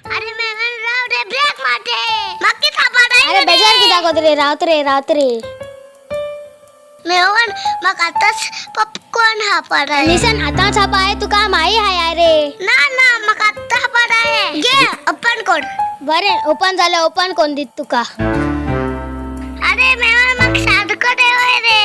अरे मेवन राव रे ब्रेक मारते मक्की थापाडा अरे बेजार किदा कोदरे रावत रे मेवन मग आताच पॉपकॉर्न हापाडा निसन आता छापा आहे तुका माही हाय रे ना ना मग आता हापाडा आहे घे ओपन कोड बरे ओपन झालं ओपन कोण दित तुका अरे मेवन मग साधको देवय रे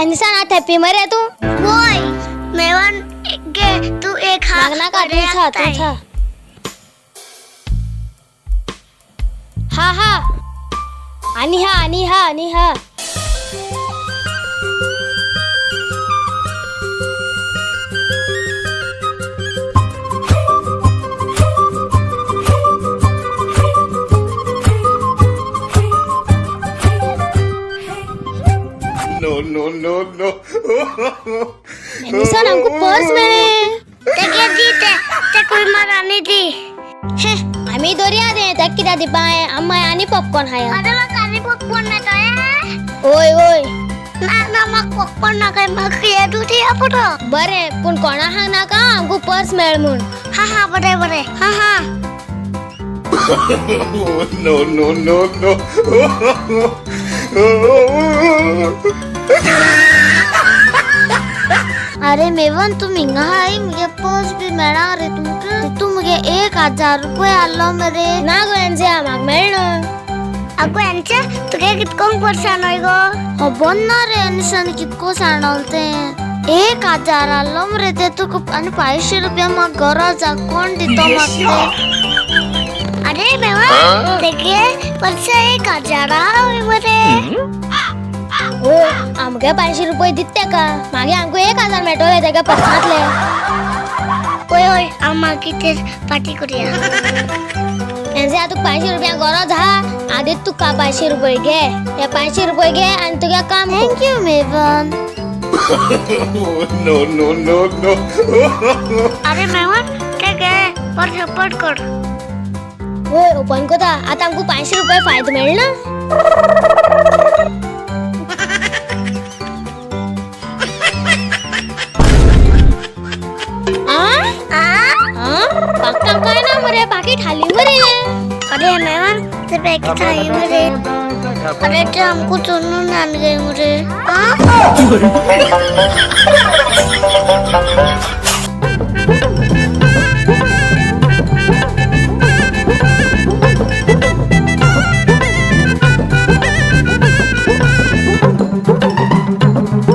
निसन आत हॅपी मरे तू होय मेवन घे तू एक हा मागना का तू छा हा आणि हा No. निसन हमको पर्स मिळे ते घे दी ते कोई मारानी दी आम्ही दोरिया दे तक किदा दिपाय अम्मा आणि पॉपकॉर्न हाय अरे मग आणि पॉपकॉर्न नाही काय ओय ना मग पॉपकॉर्न ना काय मग ये दुधी आपण बरे पण कोणा हांग नाका हमको पर्स मिळ म्हणून हा बरे हा No. अरे मेवन तू मिंगा हाय मुझे पर्स भी मेळा रे तू मुझे 1000 रुपये आलो मेरे ना गोयांचे आमाक मेळणं अगो यांचे तुगे कितकोंग पर्स आणोय गो हबन ना रे अनसन कितको साणवलते 1000 आलो मरे ते तू आणि 500 रुपया मग गरज कोण दितो मग अरे मेवन देखे पर्स 1000 आवे मरे हो आमगे 500 रुपये दिते का मागे आमको 1000 मेटोले तेका पर्सातले ओय आम्हा किती पार्टी करूया यांचे आता 500 रुपया गरज हा आधी तुका 500 रुपये घे या 500 रुपये घे आणि तुझ्या काम थँक यू मेवन No. अरे मेवन ते घे पर्स ओपन कर होय ओपन कोता आता आमको 500 रुपये फायदा मिळेल ना पक्का काय ना मरे बाकी ठाली मरे अरे मेवन ते पैकेट आई मरे अरे ते हमको चुनून आन गए मुझे